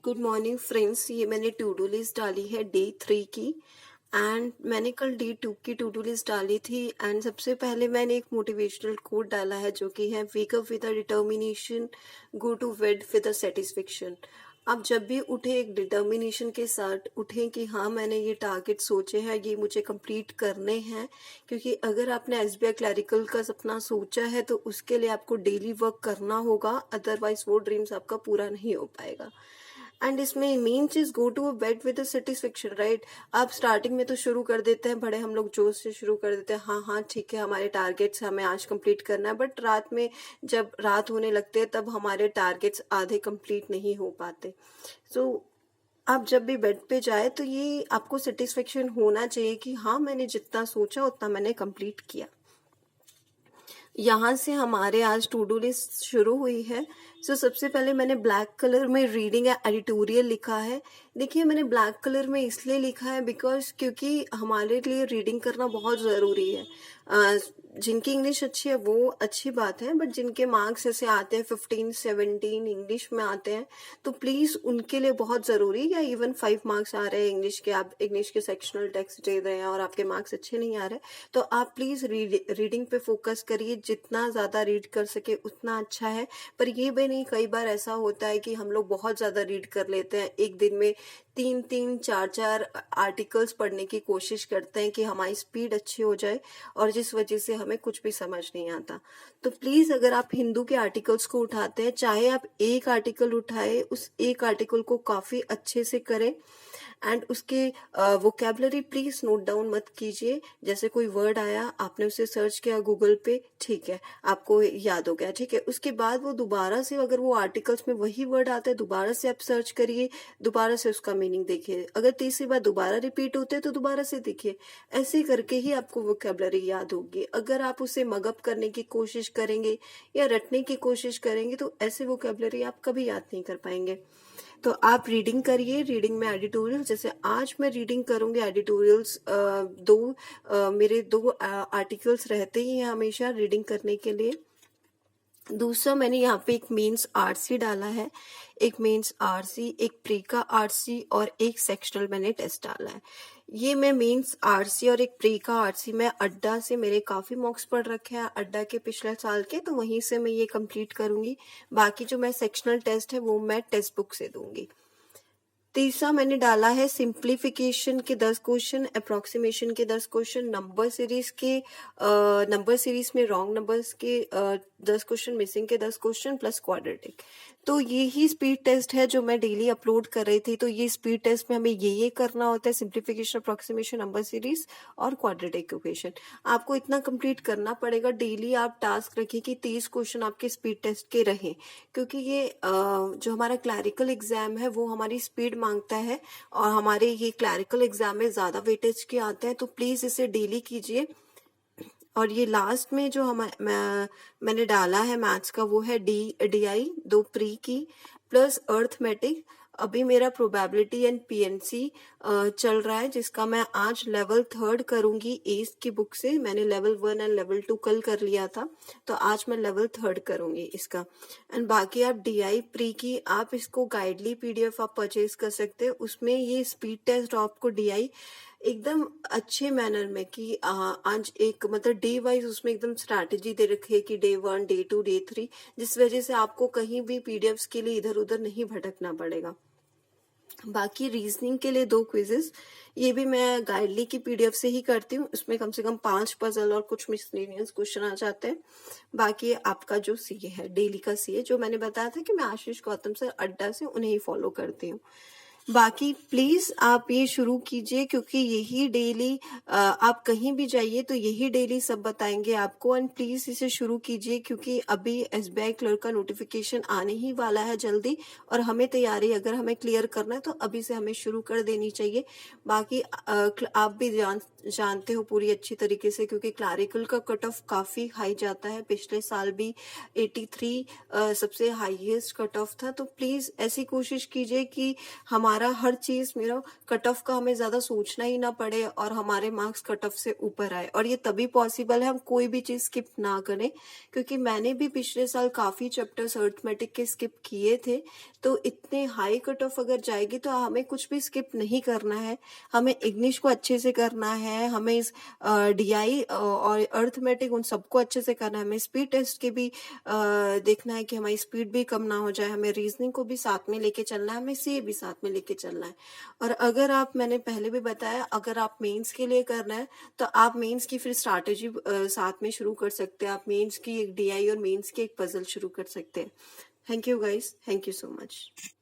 Good morning friends. ये मैंने to do list डाली है डे 3 की। एंड मैंने कल डे 2 की टू डू लिस्ट डाली थी। एंड सबसे पहले मैंने एक मोटिवेशनल कोट डाला है जो कि है wake up with a determination, go to bed with a satisfaction. आप जब भी उठे एक डिटर्मिनेशन के साथ उठें कि हाँ मैंने ये टारगेट सोचे हैं, ये मुझे कंप्लीट करने हैं। क्योंकि अगर आपने एसबीआई क्लरिकल का सपना सोचा है तो उसके लिए आपको डेली वर्क करना होगा, अदरवाइज वो ड्रीम्स आपका पूरा नहीं हो पाएगा। एंड इसमें मेन चीज go to bed with satisfaction, right. आप स्टार्टिंग में तो शुरू कर देते हैं, बड़े हम लोग जोश से शुरू कर देते हैं, हाँ हाँ ठीक है हमारे टारगेट्स हमें आज कंप्लीट करना है। बट रात में जब रात होने लगते हैं तब हमारे टारगेट्स आधे कंप्लीट नहीं हो पाते। सो आप जब भी बेड पे जाए तो ये आपको सेटिस्फेक्शन होना चाहिए कि हाँ मैंने जितना सोचा उतना मैंने कंप्लीट किया। यहाँ से हमारे आज टू डू लिस्ट शुरू हुई है। सो सबसे पहले मैंने ब्लैक कलर में रीडिंग या एडिटोरियल लिखा है। देखिए मैंने ब्लैक कलर में इसलिए लिखा है बिकॉज क्योंकि हमारे लिए रीडिंग करना बहुत ज़रूरी है। जिनकी इंग्लिश अच्छी है वो अच्छी बात है, बट जिनके मार्क्स ऐसे आते हैं 15-17 इंग्लिश में आते हैं तो प्लीज़ उनके लिए बहुत ज़रूरी है। या इवन 5 मार्क्स आ रहे हैं इंग्लिश के, आप इंग्लिश के सेक्शनल टेक्स्ट दे रहे हैं और आपके मार्क्स अच्छे नहीं आ रहे, तो आप प्लीज़ रीडिंग पे फोकस करिए। जितना ज़्यादा रीड कर सके उतना अच्छा है। पर ये भी नहीं, कई बार ऐसा होता है कि हम लोग बहुत ज़्यादा रीड कर लेते हैं, एक दिन में 3-3 4-4 आर्टिकल्स पढ़ने की कोशिश करते हैं कि हमारी स्पीड अच्छी हो जाए, और जिस वजह से हमें कुछ भी समझ नहीं आता। तो प्लीज़ अगर आप हिंदू के आर्टिकल्स को उठाते हैं, चाहे आप एक आर्टिकल उठाए, उस एक आर्टिकल को काफ़ी अच्छे से करें। एंड उसके वोकेबलरी प्लीज नोट डाउन मत कीजिए। जैसे कोई वर्ड आया, आपने उसे सर्च किया गूगल पे, ठीक है आपको याद हो गया, ठीक है। उसके बाद वो दोबारा से, अगर वो आर्टिकल्स में वही वर्ड आता है, दोबारा से आप सर्च करिए, दोबारा से उसका मीनिंग देखिए। अगर तीसरी बार दोबारा रिपीट होते हैं तो दोबारा से देखिए। ऐसे करके ही आपको वोकेबलरी याद होगी। अगर आप उसे मगअप करने की कोशिश करेंगे या रटने की कोशिश करेंगे तो ऐसे वोकेबलरी आप कभी याद नहीं कर पाएंगे। तो आप रीडिंग करिए। रीडिंग में एडिटोरियल, जैसे आज मैं रीडिंग करूंगी एडिटोरियल्स, मेरे 2 आर्टिकल्स रहते ही हैं हमेशा रीडिंग करने के लिए। दूसरा मैंने यहाँ पे एक मेंस आरसी डाला है, एक मेंस आरसी, एक प्री का आरसी और एक सेक्शनल मैंने टेस्ट डाला है। ये मैं मेंस आरसी और एक प्री का आरसी मैं अड्डा से, मेरे काफी मॉक्स पढ़ रखे हैं अड्डा के पिछले साल के, तो वहीं से मैं ये कंप्लीट करूंगी। बाकी जो मैं सेक्शनल टेस्ट है वो मैं टेक्स्ट बुक से दूंगी। तीसरा मैंने डाला है सिंप्लीफिकेशन के 10 क्वेश्चन, अप्रोक्सीमेशन के 10 क्वेश्चन, नंबर सीरीज में रॉन्ग नंबर्स के 10 क्वेश्चन, मिसिंग के 10 क्वेश्चन प्लस क्वाड्रेटिक। तो ये ही स्पीड टेस्ट है जो मैं डेली अपलोड कर रही थी। तो ये स्पीड टेस्ट में हमें ये करना होता है, सिंप्लीफिकेशन, अप्रोक्सीमेशन, नंबर सीरीज और क्वाड्रेटिक इक्वेशन। आपको इतना कंप्लीट करना पड़ेगा। डेली आप टास्क रखिए कि 30 क्वेश्चन आपके स्पीड टेस्ट के रहें, क्योंकि ये जो हमारा क्लैरिकल एग्जाम है वो हमारी स्पीड मांगता है और हमारे ये क्लैरिकल एग्जाम में ज्यादा वेटेज के आते हैं। तो प्लीज इसे डेली कीजिए। और ये लास्ट में जो मैंने डाला है मैथ्स का, वो है DI 2 प्री की प्लस अर्थमेटिक। अभी मेरा प्रोबेबिलिटी एंड पीएनसी चल रहा है, जिसका मैं आज लेवल 3 करूंगी एस की बुक से। मैंने लेवल 1 एंड लेवल 2 कल कर लिया था, तो आज मैं लेवल 3 करूंगी इसका। एंड बाकी आप DI प्री की, आप इसको गाइडली PDF आप परचेज कर सकते हैं। उसमें ये स्पीड टेस्ट आपको DI एकदम अच्छे मैनर में कि आज एक मतलब डे वाइज उसमें एकदम स्ट्रैटेजी दे रखी है कि डे 1, डे 2, डे 3, जिस वजह से आपको कहीं भी PDFs के लिए इधर उधर नहीं भटकना पड़ेगा। बाकी रीजनिंग के लिए 2 क्विजेस, ये भी मैं गाइडली की PDF से ही करती हूँ। उसमें कम से कम 5 पजल और कुछ मिसलेनियस क्वेश्चन आ जाते हैं। बाकी आपका जो CA है, डेली का CA, जो मैंने बताया था कि मैं आशीष गौतम सर अड्डा से उन्हें ही फॉलो करती हूँ। बाकी प्लीज आप ये शुरू कीजिए, क्योंकि यही डेली आप कहीं भी जाइए तो यही डेली सब बताएंगे आपको। एंड प्लीज इसे शुरू कीजिए, क्योंकि अभी SBI क्लर्क का नोटिफिकेशन आने ही वाला है जल्दी, और हमें तैयारी अगर हमें क्लियर करना है तो अभी से हमें शुरू कर देनी चाहिए। बाकी आप भी जानते हो पूरी अच्छी तरीके से, क्योंकि क्लैरिकल का कट ऑफ काफी हाई जाता है। पिछले साल भी 83 सबसे हाईएस्ट कट ऑफ था। तो प्लीज ऐसी कोशिश कीजिए कि हमारे हमारा हर चीज मेरा कट ऑफ का हमें ज्यादा सोचना ही ना पड़े और हमारे मार्क्स कट ऑफ से ऊपर आए। और ये तभी पॉसिबल है हम कोई भी चीज स्किप ना करें, क्योंकि मैंने भी पिछले साल काफी चैप्टर्स अर्थमेटिक के स्किप किए थे। तो इतने हाई कट ऑफ अगर जाएगी तो हमें कुछ भी स्किप नहीं करना है, हमें इंग्लिश को अच्छे से करना है, हमें इस डीआई और अर्थमेटिक उन सबको अच्छे से करना है, हमें स्पीड टेस्ट के भी देखना है कि हमारी स्पीड भी कम ना हो जाए, हमें रीजनिंग को भी साथ में लेके चलना है, हमें सीए भी साथ में लेके चलना है। और अगर आप, मैंने पहले भी बताया, अगर आप मेंस के लिए करना है तो आप मेंस की फिर स्ट्रैटेजी साथ में शुरू कर सकते हैं। आप मेंस की एक डीआई और मेंस की एक पजल शुरू कर सकते हैं। Thank you guys, thank you so much.